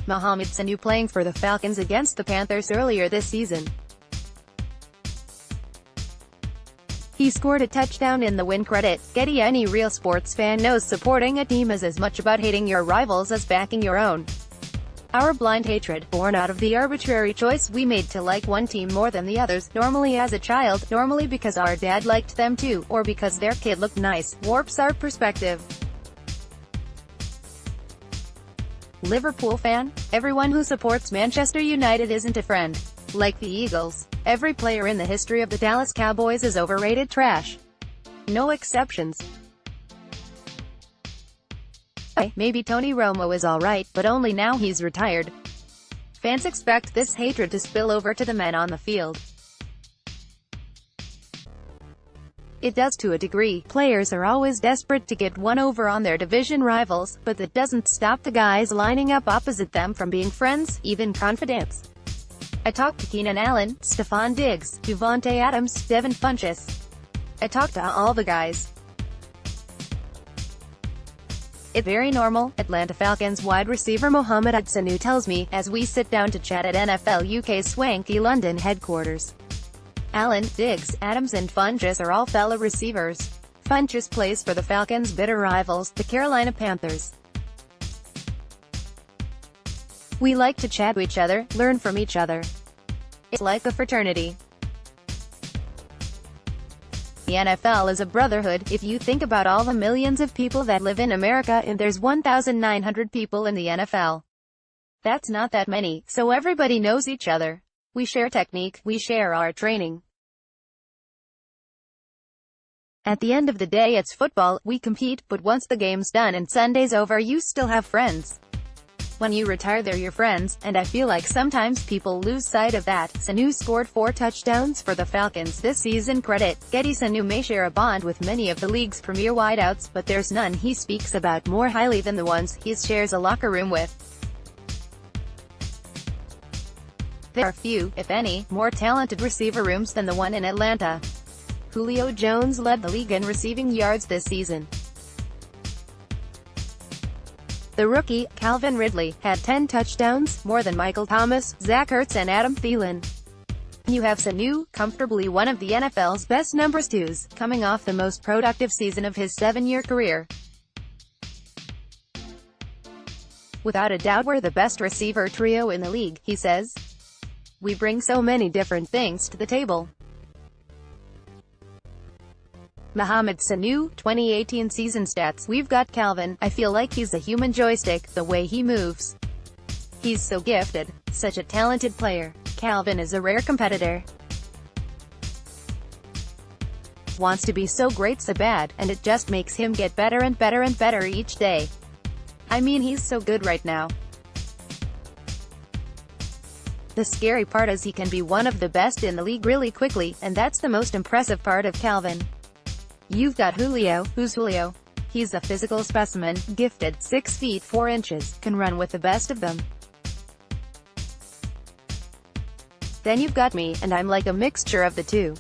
Mohamed Sanu playing for the Falcons against the Panthers earlier this season. He scored a touchdown in the win. Getty Any real sports fan knows supporting a team is as much about hating your rivals as backing your own. Our blind hatred, born out of the arbitrary choice we made to like one team more than the others, normally as a child, normally because our dad liked them too, or because their kid looked nice, warps our perspective. Liverpool fan? Everyone who supports Manchester United isn't a friend. Like the Eagles, every player in the history of the Dallas Cowboys is overrated trash. No exceptions. Maybe Tony Romo is alright, but only now he's retired. Fans expect this hatred to spill over to the men on the field. It does to a degree. Players are always desperate to get one over on their division rivals, but that doesn't stop the guys lining up opposite them from being friends, even confidants. I talked to Keenan Allen, Stephon Diggs, Davante Adams, Devin Funchess. I talked to all the guys. It's very normal, Atlanta Falcons wide receiver Mohamed Sanu tells me, as we sit down to chat at NFL UK's swanky London headquarters. Allen, Diggs, Adams and Funchess are all fellow receivers. Funchess plays for the Falcons' bitter rivals, the Carolina Panthers. We like to chat to each other, learn from each other. It's like a fraternity. The NFL is a brotherhood. If you think about all the millions of people that live in America, and there's 1,900 people in the NFL. That's not that many, so everybody knows each other. We share technique, we share our training. At the end of the day it's football, we compete, but once the game's done and Sunday's over you still have friends. When you retire they're your friends, and I feel like sometimes people lose sight of that. Sanu scored 4 touchdowns for the Falcons this season. Getty Sanu may share a bond with many of the league's premier wideouts, but there's none he speaks about more highly than the ones he shares a locker room with. There are few, if any, more talented receiver rooms than the one in Atlanta. Julio Jones led the league in receiving yards this season. The rookie, Calvin Ridley, had 10 touchdowns, more than Michael Thomas, Zach Ertz and Adam Thielen. You have Sanu, comfortably one of the NFL's best numbers 2s, coming off the most productive season of his 7-year career. Without a doubt we're the best receiver trio in the league, he says. We bring so many different things to the table. Mohamed Sanu, 2018 season stats. We've got Calvin. I feel like he's a human joystick, the way he moves. He's so gifted. Such a talented player. Calvin is a rare competitor. Wants to be so great so bad, and it just makes him get better and better and better each day. I mean he's so good right now. The scary part is he can be one of the best in the league really quickly, and that's the most impressive part of Calvin. You've got Julio. Who's Julio? He's a physical specimen, gifted, 6 feet 4 inches, can run with the best of them. Then you've got me, and I'm like a mixture of the two.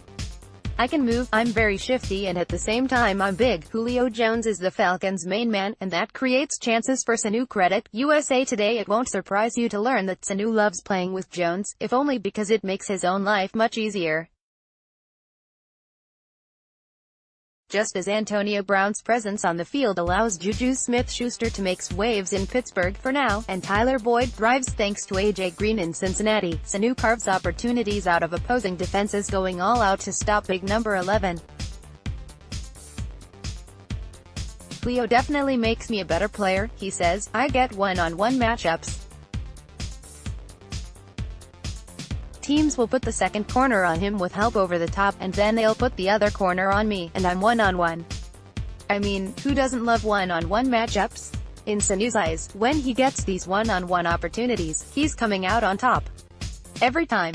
I can move, I'm very shifty and at the same time I'm big. Julio Jones is the Falcons' main man, and that creates chances for Sanu. USA Today. It won't surprise you to learn that Sanu loves playing with Jones, if only because it makes his own life much easier. Just as Antonio Brown's presence on the field allows Juju Smith-Schuster to make waves in Pittsburgh for now, and Tyler Boyd thrives thanks to A.J. Green in Cincinnati, Sanu carves opportunities out of opposing defenses, going all out to stop big number 11. Julio definitely makes me a better player, he says. I get one-on-one matchups. Teams will put the second corner on him with help over the top, and then they'll put the other corner on me, and I'm one-on-one. I mean, who doesn't love one-on-one matchups? In Sanu's eyes, when he gets these one-on-one opportunities, he's coming out on top. Every time.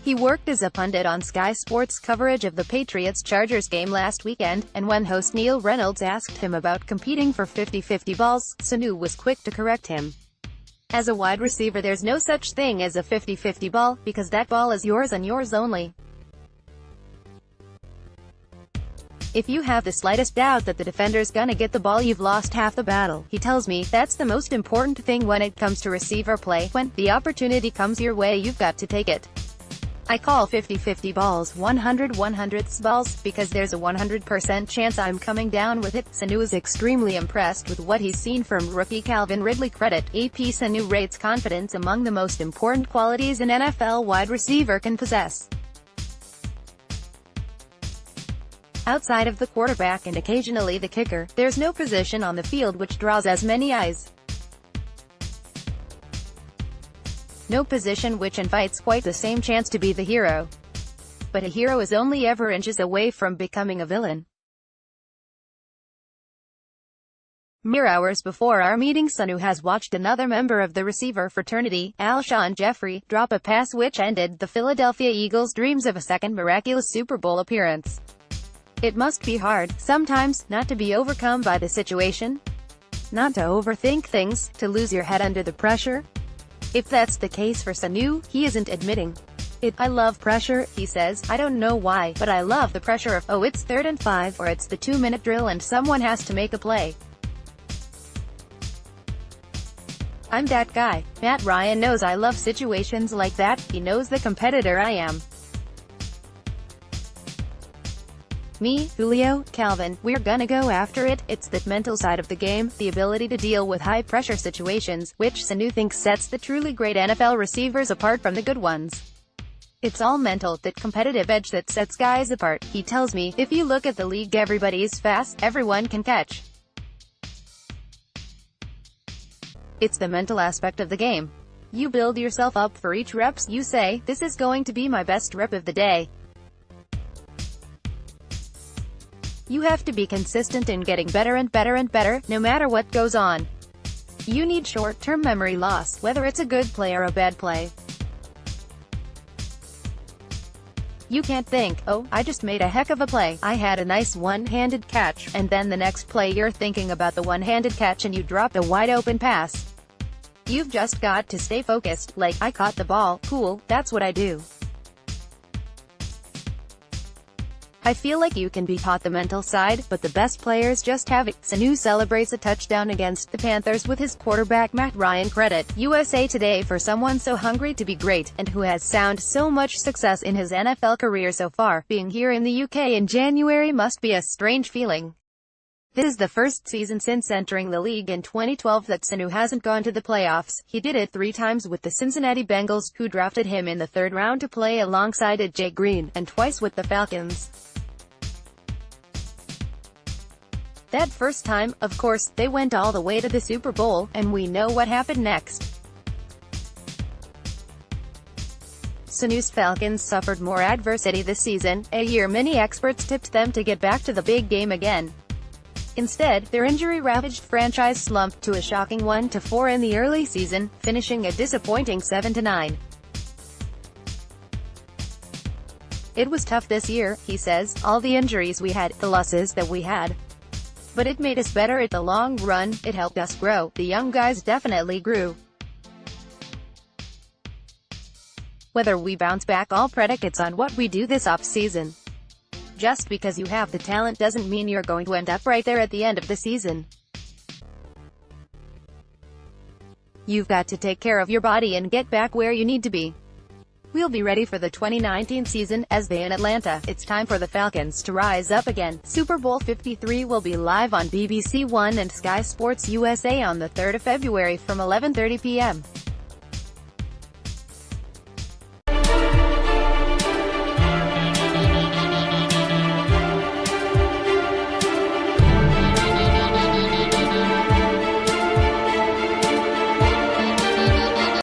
He worked as a pundit on Sky Sports' coverage of the Patriots-Chargers game last weekend, and when host Neil Reynolds asked him about competing for 50-50 balls, Sanu was quick to correct him. As a wide receiver there's no such thing as a 50-50 ball, because that ball is yours and yours only. If you have the slightest doubt that the defender's gonna get the ball, you've lost half the battle. He tells me, that's the most important thing when it comes to receiver play. When the opportunity comes your way, you've got to take it. I call 50-50 balls 100-100ths balls, because there's a 100% chance I'm coming down with it. Sanu is extremely impressed with what he's seen from rookie Calvin Ridley. Credit AP. Sanu rates confidence among the most important qualities an NFL wide receiver can possess. Outside of the quarterback and occasionally the kicker, there's no position on the field which draws as many eyes. No position which invites quite the same chance to be the hero. But a hero is only ever inches away from becoming a villain. Mere hours before our meeting, Sanu has watched another member of the receiver fraternity, Alshon Jeffrey, drop a pass which ended the Philadelphia Eagles' dreams of a second miraculous Super Bowl appearance. It must be hard, sometimes, not to be overcome by the situation. Not to overthink things, to lose your head under the pressure. If that's the case for Sanu, he isn't admitting it. I love pressure, he says. I don't know why, but I love the pressure of, oh, it's 3rd and 5, or it's the 2-minute drill and someone has to make a play. I'm that guy. Matt Ryan knows I love situations like that. He knows the competitor I am. Me, Julio, Calvin, we're gonna go after it. It's the mental side of the game, the ability to deal with high-pressure situations, which Sanu thinks sets the truly great NFL receivers apart from the good ones. It's all mental, that competitive edge that sets guys apart. He tells me, if you look at the league, everybody's fast, everyone can catch. It's the mental aspect of the game. You build yourself up for each reps. You say, this is going to be my best rep of the day. You have to be consistent in getting better and better and better, no matter what goes on. You need short-term memory loss, whether it's a good play or a bad play. You can't think, oh, I just made a heck of a play, I had a nice one-handed catch, and then the next play you're thinking about the one-handed catch and you dropped a wide-open pass. You've just got to stay focused, like, I caught the ball, cool, that's what I do. I feel like you can be taught the mental side, but the best players just have it. Sanu celebrates a touchdown against the Panthers with his quarterback Matt Ryan. Credit USA Today for someone so hungry to be great, and who has found so much success in his NFL career so far. Being here in the UK in January must be a strange feeling. This is the first season since entering the league in 2012 that Sanu hasn't gone to the playoffs. He did it 3 times with the Cincinnati Bengals, who drafted him in the 3rd round to play alongside AJ Green, and twice with the Falcons. That first time, of course, they went all the way to the Super Bowl, and we know what happened next. Sanu's Falcons suffered more adversity this season, a year many experts tipped them to get back to the big game again. Instead, their injury-ravaged franchise slumped to a shocking 1-4 in the early season, finishing a disappointing 7-9. It was tough this year, he says, all the injuries we had, the losses that we had. But it made us better at the long run, it helped us grow. The young guys definitely grew. Whether we bounce back, all predicates on what we do this off-season. Just because you have the talent doesn't mean you're going to end up right there at the end of the season. You've got to take care of your body and get back where you need to be. We'll be ready for the 2019 season, as they in Atlanta. It's time for the Falcons to rise up again. Super Bowl 53 will be live on BBC One and Sky Sports USA on the 3rd of February from 11:30 p.m.